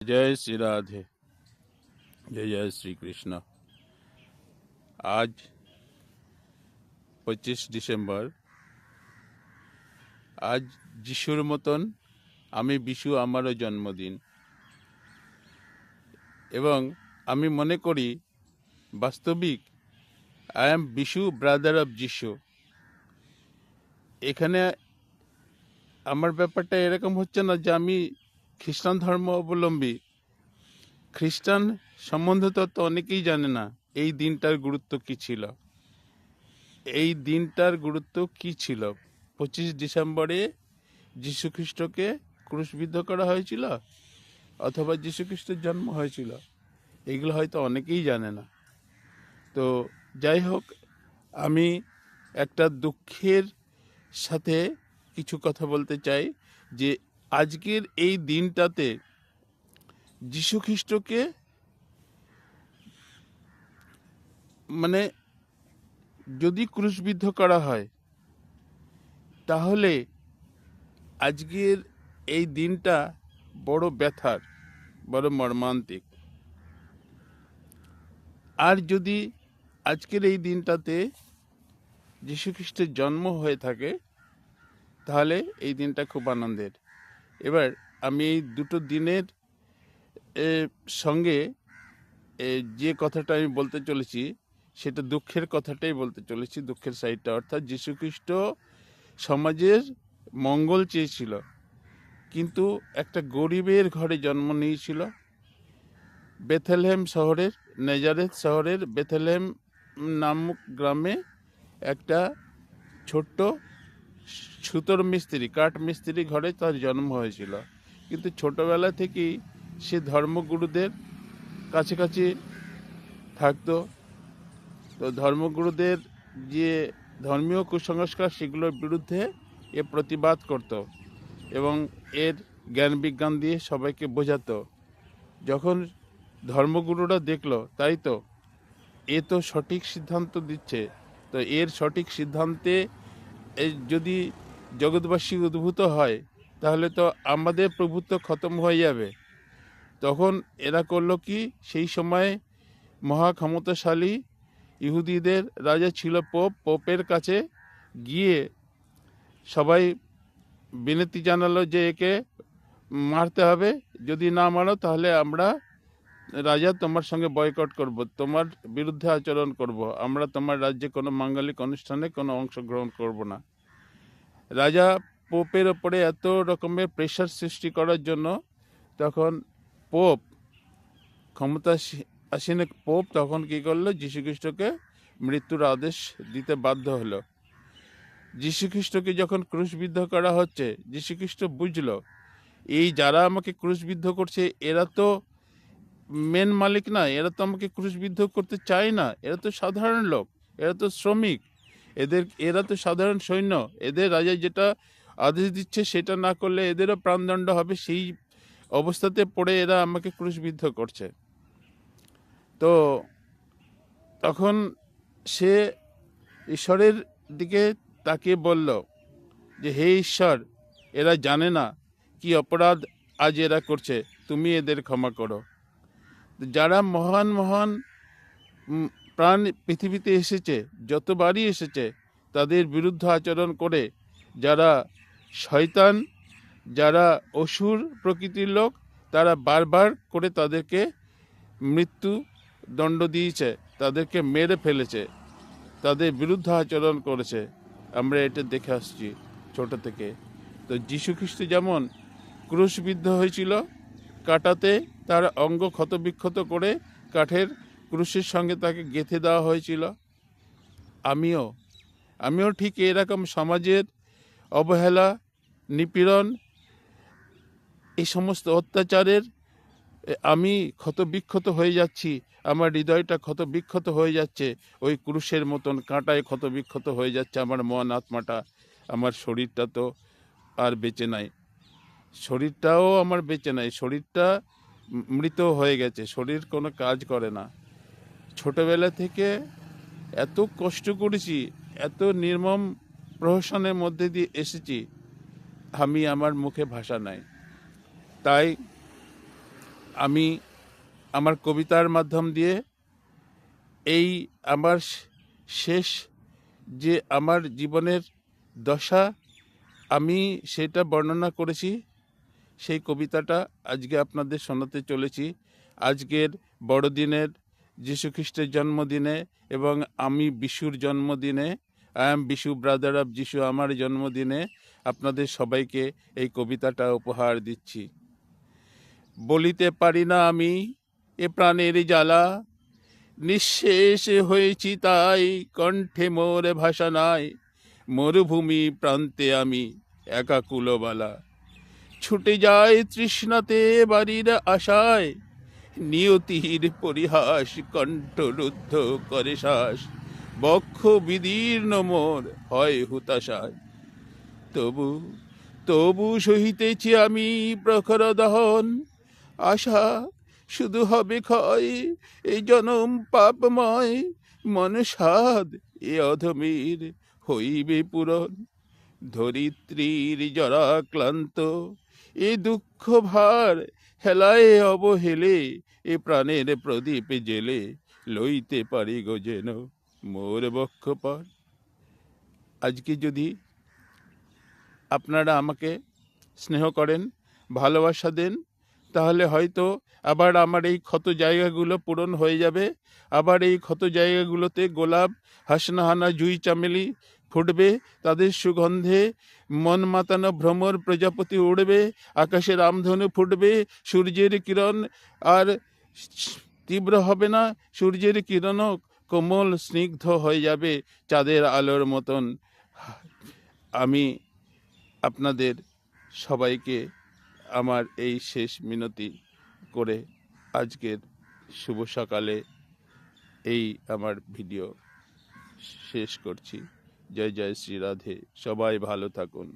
जय श्री राधे। जय जय श्री कृष्ण। आज 25 ডিসেম্বর। আজ যিশুর মতন আমি বিশু আমারও জন্মদিন, এবং আমি মনে করি বাস্তবিক I am Bishu, brother of যিশু। এখানে আমার ব্যাপারটা এরকম হচ্ছে না যে আমি খ্রিস্টান ধর্ম অবলম্বী। খ্রিস্টান সম্বন্ধে তো অনেকেই জানে না এই দিনটার গুরুত্ব কী ছিল। এই দিনটার গুরুত্ব কী ছিল? 25 ডিসেম্বরে যীশুখ্রিস্টকে ক্রুশবিদ্ধ করা হয়েছিল, অথবা যীশুখ্রিস্টের জন্ম হয়েছিল, এইগুলো হয়তো অনেকেই জানে না। তো যাই হোক, আমি একটা দুঃখের সাথে কিছু কথা বলতে চাই যে আজকের এই দিনটাতে যীশুখ্রিস্টকে মানে যদি ক্রুশবিদ্ধ করা হয়, তাহলে আজকের এই দিনটা বড় ব্যথার, বড় মর্মান্তিক। আর যদি আজকের এই দিনটাতে যীশুখ্রিস্টের জন্ম হয়ে থাকে, তাহলে এই দিনটা খুব আনন্দের। এবার আমি এই দুটো দিনের সঙ্গে যে কথাটা আমি বলতে চলেছি, সেটা দুঃখের কথাটাই বলতে চলেছি, দুঃখের সাইডটা। অর্থাৎ যীশুখ্রিস্ট সমাজের মঙ্গল চেয়েছিল, কিন্তু একটা গরিবের ঘরে জন্ম নিয়েছিল। বেথলেহেম শহরের, নেজারেথ শহরের বেথলেহেম নামক গ্রামে একটা ছোট্ট সুতোর মিস্ত্রি, কাঠ মিস্ত্রি ঘরে তার জন্ম হয়েছিল। কিন্তু ছোটবেলা থেকেই সে ধর্মগুরুদের কাছাকাছি থাকতো। তো ধর্মগুরুদের যে ধর্মীয় কুসংস্কার, সেগুলোর বিরুদ্ধে এ প্রতিবাদ করত এবং এর জ্ঞান বিজ্ঞান দিয়ে সবাইকে বোঝাতো। যখন ধর্মগুরুরা দেখলো, তাই তো এ তো সঠিক সিদ্ধান্ত দিচ্ছে, তো এর সঠিক সিদ্ধান্তে যদি জগৎবাসী উদ্ভূত হয়, তাহলে তো আমাদের প্রভুত্ব খতম হয়ে যাবে। তখন এরা করলো কি, সেই সময় মহা ক্ষমতাশালী ইহুদিদের রাজা ছিল পোপ। পোপের কাছে গিয়ে সবাই বিনতি জানালো যে একে মারতে হবে, যদি না মারো তাহলে আমরা রাজা তোমার সঙ্গে বয়কট করব, তোমার বিরুদ্ধে আচরণ করব, আমরা তোমার রাজ্যে কোনো মাঙ্গলিক অনুষ্ঠানে কোনো অংশগ্রহণ করব না। রাজা পোপের ওপরে এত রকমের প্রেশার সৃষ্টি করার জন্য তখন পোপ, ক্ষমতাসীন পোপ, তখন কী করলো, যীশুখ্রিস্টকে মৃত্যুর আদেশ দিতে বাধ্য হলো। যীশুখ্রিস্টকে যখন ক্রুশবিদ্ধ করা হচ্ছে, যীশুখ্রিস্ট বুঝলো এই যারা আমাকে ক্রুশবিদ্ধ করছে, এরা তো মেন মালিক না, এরা তো আমাকে ক্রুশবিদ্ধ করতে চায় না, এরা তো সাধারণ লোক, এরা তো শ্রমিক, এরা তো সাধারণ সৈন্য। এদের রাজা যেটা আদেশ দিচ্ছে সেটা না করলে এদেরও প্রাণদণ্ড হবে। সেই অবস্থাতে পড়ে এরা আমাকে ক্রুশবিদ্ধ করছে। তো তখন সে ঈশ্বরের দিকে তাকিয়ে বলল যে হে ঈশ্বর, এরা জানে না কি অপরাধ আজ এরা করছে, তুমি এদের ক্ষমা করো। যারা মহান মহান প্রাণ পৃথিবীতে এসেছে, যতবারই এসেছে, তাদের বিরুদ্ধে আচরণ করে, যারা শয়তান, যারা অসুর প্রকৃতির লোক, তারা বারবার করে তাদেরকে মৃত্যু দণ্ড দিয়েছে, তাদেরকে মেরে ফেলেছে, তাদের বিরুদ্ধে আচরণ করেছে। আমরা এটা দেখে আসছি ছোট থেকে। তো যীশুখ্রিস্ট যেমন ক্রুশবিদ্ধ হয়েছিল, কাঁটাতে তার অঙ্গ ক্ষতবিক্ষত করে কাঠের ক্রুশের সঙ্গে তাকে গেঁথে দেওয়া হয়েছিল, আমিও ঠিক এরকম সমাজের অবহেলা, নিপীড়ন, এই সমস্ত অত্যাচারের আমি ক্ষতবিক্ষত হয়ে যাচ্ছি, আমার হৃদয়টা ক্ষতবিক্ষত হয়ে যাচ্ছে, ওই ক্রুশের মতন কাঁটায় ক্ষতবিক্ষত হয়ে যাচ্ছে আমার মন, আত্মাটা। আমার শরীরটা তো আর বেঁচে নাই, শরীরটাও আমার বেঁচে নাই, শরীরটা মৃত হয়ে গেছে, শরীর কোনো কাজ করে না। ছোটবেলা থেকে এত কষ্ট করেছি, এত নির্মম প্রহসনের মধ্যে দিয়ে এসেছি, আমার মুখে ভাষা নাই। তাই আমি আমার কবিতার মাধ্যম দিয়ে এই আমার শেষ যে আমার জীবনের দশা আমি সেটা বর্ণনা করেছি। সেই কবিতাটা আজকে আপনাদের শোনাতে চলেছি। আজকের বড়দিনের যীশুখ্রিস্টের জন্মদিনে এবং আমি বিশুর জন্মদিনে, I am Bishu brother of যিশু, আমার জন্মদিনে আপনাদের সবাইকে এই কবিতাটা উপহার দিচ্ছি। বলিতে পারি না আমি এ প্রাণের জ্বালা, নিঃশেষ হয়েছি তাই কণ্ঠে মোর ভাষা নাই। মরুভূমি প্রান্তে আমি একা কুলবালা, ছুটে যায় তৃষ্ণাতে বাড়ির আশায়। নিয়তির পরিহাস কণ্ঠরুদ্ধ করে শ্বাস, বক্ষ বিদীর্ণ মোর হয় হুতাশায়। তবু তবু সহিতেছি আমি প্রখর দহন, আশা শুধু হবে ক্ষয় এই জনম পাপময়। মনসাদ এ অধমীর হইবে পূরণ, ধরিত্রীর জরা ক্লান্ত এ দুঃখ ভার হেলায় অবহেলে। এ প্রাণের প্রদীপ জেলে লইতে পারি গো যেন মোর বক্ষ পার। আজকে যদি আপনারা আমাকে স্নেহ করেন, ভালোবাসা দেন, তাহলে হয়তো আবার আমার এই ক্ষত জায়গাগুলো পূরণ হয়ে যাবে। আবার এই ক্ষত জায়গাগুলোতে গোলাপ, হাসনাহানা, জুই চামেলি ফুটবে, তাদের সুগন্ধে মন মাতানো ভ্রমর প্রজাপতি উড়বে, আকাশে রামধনু ফুটবে, সূর্যের কিরণ আর তীব্র হবে না, সূর্যের কিরণও কোমল স্নিগ্ধ হয়ে যাবে চাঁদের আলোর মতন। আমি আপনাদের সবাইকে আমার এই শেষ মিনতি করে আজকের শুভ সকালে এই আমার ভিডিও শেষ করছি। জয় জয় শ্রী রাধে। সবাই ভালো থাকুন।